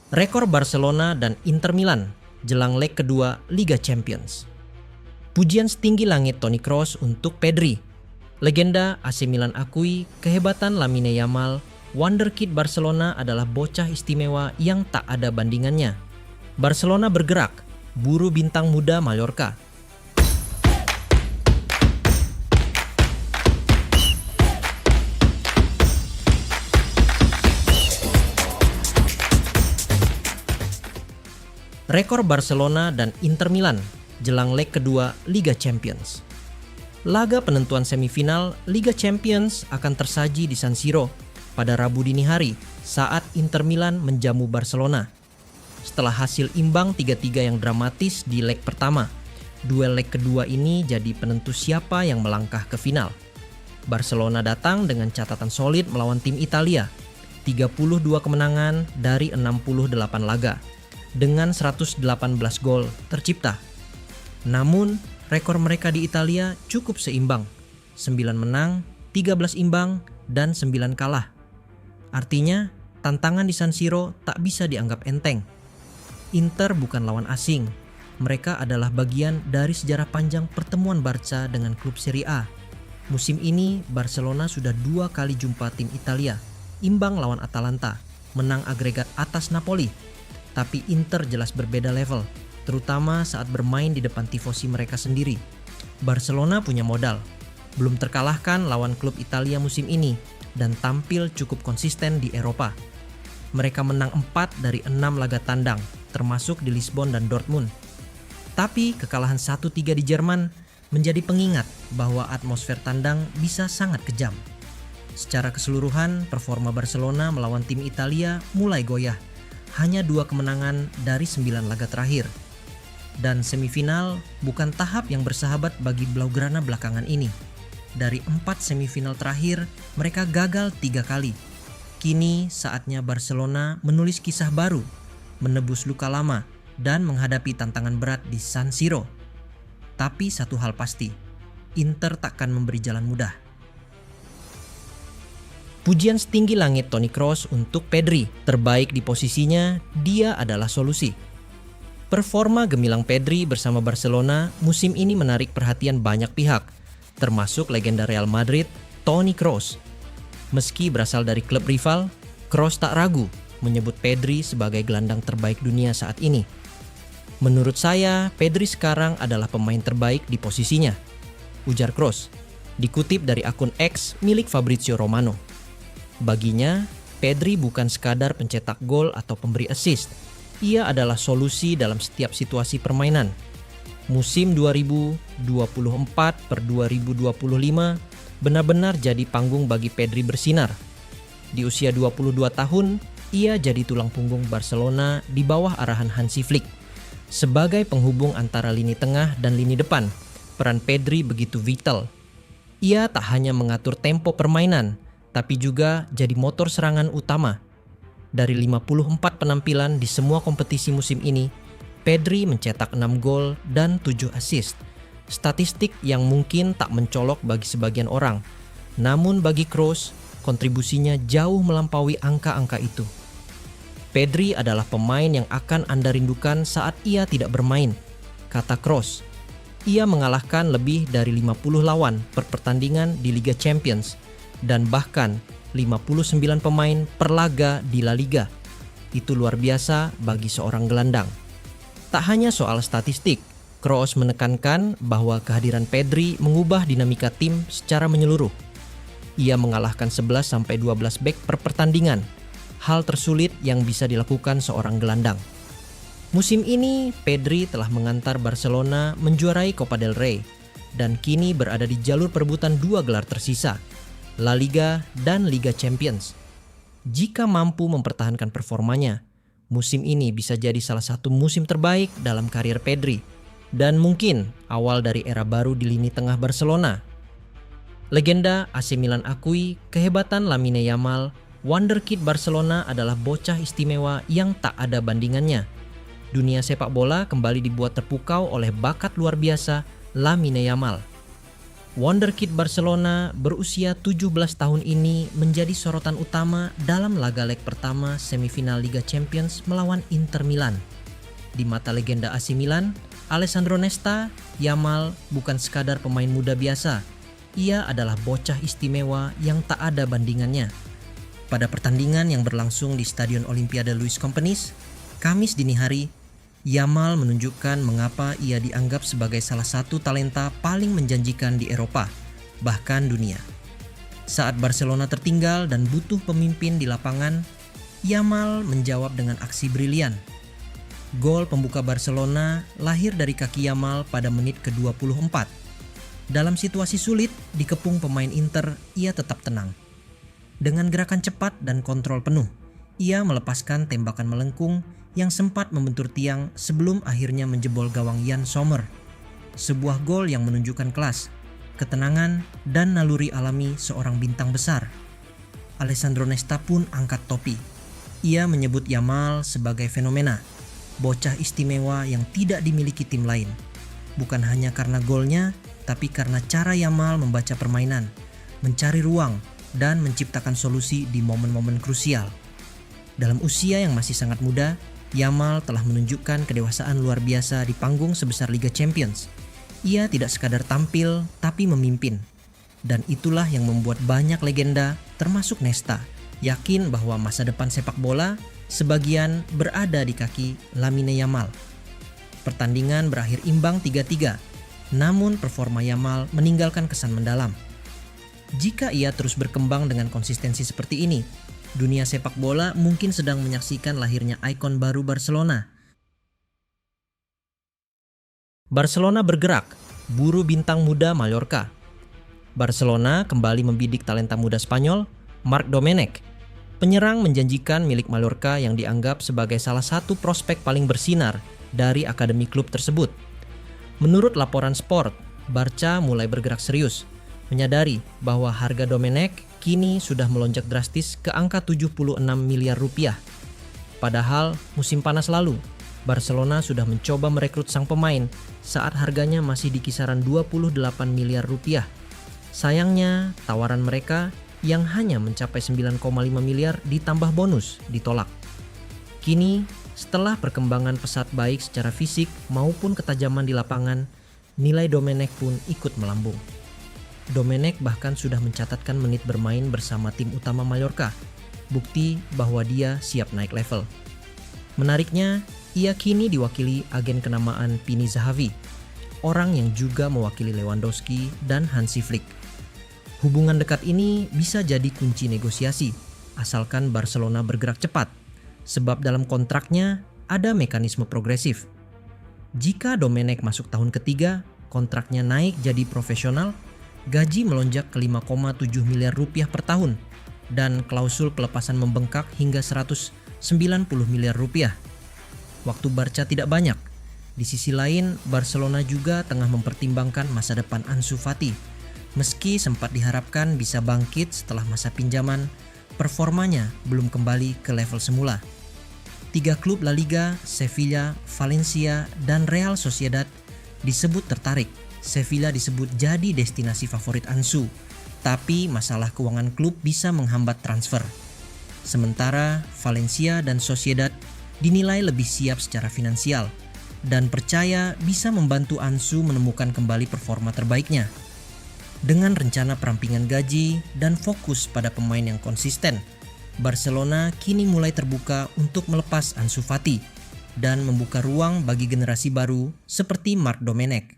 Rekor Barcelona dan Inter Milan jelang leg kedua Liga Champions. Pujian setinggi langit Toni Kroos untuk Pedri. Legenda AC Milan akui kehebatan Lamine Yamal. Wonderkid Barcelona adalah bocah istimewa yang tak ada bandingannya. Barcelona bergerak, buru bintang muda Mallorca. Rekor Barcelona dan Inter Milan jelang leg kedua Liga Champions. Laga penentuan semifinal Liga Champions akan tersaji di San Siro pada Rabu dini hari saat Inter Milan menjamu Barcelona. Setelah hasil imbang 3-3 yang dramatis di leg pertama, duel leg kedua ini jadi penentu siapa yang melangkah ke final. Barcelona datang dengan catatan solid melawan tim Italia, 32 kemenangan dari 68 laga, dengan 118 gol tercipta. Namun, rekor mereka di Italia cukup seimbang, 9 menang, 13 imbang, dan 9 kalah. Artinya, tantangan di San Siro tak bisa dianggap enteng. Inter bukan lawan asing, mereka adalah bagian dari sejarah panjang pertemuan Barca dengan klub Serie A. Musim ini, Barcelona sudah 2 kali jumpa tim Italia, imbang lawan Atalanta, menang agregat atas Napoli. Tapi Inter jelas berbeda level, terutama saat bermain di depan tifosi mereka sendiri. Barcelona punya modal, belum terkalahkan lawan klub Italia musim ini dan tampil cukup konsisten di Eropa. Mereka menang 4 dari 6 laga tandang, termasuk di Lisbon dan Dortmund. Tapi kekalahan 1-3 di Jerman menjadi pengingat bahwa atmosfer tandang bisa sangat kejam. Secara keseluruhan, performa Barcelona melawan tim Italia mulai goyah. Hanya 2 kemenangan dari 9 laga terakhir. Dan semifinal bukan tahap yang bersahabat bagi Blaugrana belakangan ini. Dari 4 semifinal terakhir, mereka gagal 3 kali. Kini saatnya Barcelona menulis kisah baru, menebus luka lama, dan menghadapi tantangan berat di San Siro. Tapi satu hal pasti, Inter takkan memberi jalan mudah. Pujian setinggi langit Toni Kroos untuk Pedri. Terbaik di posisinya, dia adalah solusi. Performa gemilang Pedri bersama Barcelona musim ini menarik perhatian banyak pihak, termasuk legenda Real Madrid, Toni Kroos. Meski berasal dari klub rival, Kroos tak ragu menyebut Pedri sebagai gelandang terbaik dunia saat ini. Menurut saya, Pedri sekarang adalah pemain terbaik di posisinya, ujar Kroos, dikutip dari akun X milik Fabrizio Romano. Baginya, Pedri bukan sekadar pencetak gol atau pemberi assist. Ia adalah solusi dalam setiap situasi permainan. Musim 2024-2025 benar-benar jadi panggung bagi Pedri bersinar. Di usia 22 tahun, ia jadi tulang punggung Barcelona di bawah arahan Hansi Flick. Sebagai penghubung antara lini tengah dan lini depan, peran Pedri begitu vital. Ia tak hanya mengatur tempo permainan, tapi juga jadi motor serangan utama. Dari 54 penampilan di semua kompetisi musim ini, Pedri mencetak 6 gol dan 7 assist. Statistik yang mungkin tak mencolok bagi sebagian orang. Namun bagi Kroos, kontribusinya jauh melampaui angka-angka itu. Pedri adalah pemain yang akan Anda rindukan saat ia tidak bermain, kata Kroos. Ia mengalahkan lebih dari 50 lawan per pertandingan di Liga Champions dan bahkan 59 pemain per laga di La Liga. Itu luar biasa bagi seorang gelandang. Tak hanya soal statistik, Kroos menekankan bahwa kehadiran Pedri mengubah dinamika tim secara menyeluruh. Ia mengalahkan 11-12 bek per pertandingan, hal tersulit yang bisa dilakukan seorang gelandang. Musim ini, Pedri telah mengantar Barcelona menjuarai Copa del Rey dan kini berada di jalur perebutan 2 gelar tersisa, La Liga dan Liga Champions. Jika mampu mempertahankan performanya, musim ini bisa jadi salah satu musim terbaik dalam karier Pedri dan mungkin awal dari era baru di lini tengah Barcelona. Legenda AC Milan akui kehebatan Lamine Yamal. Wonderkid Barcelona adalah bocah istimewa yang tak ada bandingannya. Dunia sepak bola kembali dibuat terpukau oleh bakat luar biasa Lamine Yamal. Wonderkid Barcelona berusia 17 tahun ini menjadi sorotan utama dalam laga leg pertama semifinal Liga Champions melawan Inter Milan. Di mata legenda AC Milan, Alessandro Nesta, Yamal bukan sekadar pemain muda biasa. Ia adalah bocah istimewa yang tak ada bandingannya. Pada pertandingan yang berlangsung di Stadion Olimpiade Luis Companys, Kamis dini hari, Yamal menunjukkan mengapa ia dianggap sebagai salah satu talenta paling menjanjikan di Eropa, bahkan dunia. Saat Barcelona tertinggal dan butuh pemimpin di lapangan, Yamal menjawab dengan aksi brilian. Gol pembuka Barcelona lahir dari kaki Yamal pada menit ke-24. Dalam situasi sulit, dikepung pemain Inter, ia tetap tenang. Dengan gerakan cepat dan kontrol penuh, ia melepaskan tembakan melengkung yang sempat membentur tiang sebelum akhirnya menjebol gawang Jan Sommer. Sebuah gol yang menunjukkan kelas, ketenangan, dan naluri alami seorang bintang besar. Alessandro Nesta pun angkat topi. Ia menyebut Yamal sebagai fenomena, bocah istimewa yang tidak dimiliki tim lain. Bukan hanya karena golnya, tapi karena cara Yamal membaca permainan, mencari ruang, dan menciptakan solusi di momen-momen krusial. Dalam usia yang masih sangat muda, Yamal telah menunjukkan kedewasaan luar biasa di panggung sebesar Liga Champions. Ia tidak sekadar tampil, tapi memimpin. Dan itulah yang membuat banyak legenda, termasuk Nesta, yakin bahwa masa depan sepak bola sebagian berada di kaki Lamine Yamal. Pertandingan berakhir imbang 3-3, namun performa Yamal meninggalkan kesan mendalam. Jika ia terus berkembang dengan konsistensi seperti ini, dunia sepak bola mungkin sedang menyaksikan lahirnya ikon baru Barcelona. Barcelona bergerak, buru bintang muda Mallorca. Barcelona kembali membidik talenta muda Spanyol, Marc Domènech. Penyerang menjanjikan milik Mallorca yang dianggap sebagai salah satu prospek paling bersinar dari akademi klub tersebut. Menurut laporan Sport, Barca mulai bergerak serius, menyadari bahwa harga Domènech kini sudah melonjak drastis ke angka 76 miliar rupiah. Padahal musim panas lalu, Barcelona sudah mencoba merekrut sang pemain saat harganya masih di kisaran 28 miliar rupiah. Sayangnya, tawaran mereka yang hanya mencapai 9,5 miliar ditambah bonus ditolak. Kini, setelah perkembangan pesat baik secara fisik maupun ketajaman di lapangan, nilai Domènech pun ikut melambung. Domènech bahkan sudah mencatatkan menit bermain bersama tim utama Mallorca, bukti bahwa dia siap naik level. Menariknya, ia kini diwakili agen kenamaan Pini Zahavi, orang yang juga mewakili Lewandowski dan Hansi Flick. Hubungan dekat ini bisa jadi kunci negosiasi, asalkan Barcelona bergerak cepat, sebab dalam kontraknya ada mekanisme progresif. Jika Domènech masuk tahun ketiga, kontraknya naik jadi profesional, gaji melonjak ke 5,7 miliar rupiah per tahun dan klausul pelepasan membengkak hingga 190 miliar rupiah. Waktu Barca tidak banyak. Di sisi lain, Barcelona juga tengah mempertimbangkan masa depan Ansu Fati. Meski sempat diharapkan bisa bangkit setelah masa pinjaman, performanya belum kembali ke level semula. 3 klub La Liga, Sevilla, Valencia, dan Real Sociedad disebut tertarik. Sevilla disebut jadi destinasi favorit Ansu, tapi masalah keuangan klub bisa menghambat transfer. Sementara Valencia dan Sociedad dinilai lebih siap secara finansial dan percaya bisa membantu Ansu menemukan kembali performa terbaiknya. Dengan rencana perampingan gaji dan fokus pada pemain yang konsisten, Barcelona kini mulai terbuka untuk melepas Ansu Fati dan membuka ruang bagi generasi baru seperti Marc Domènech.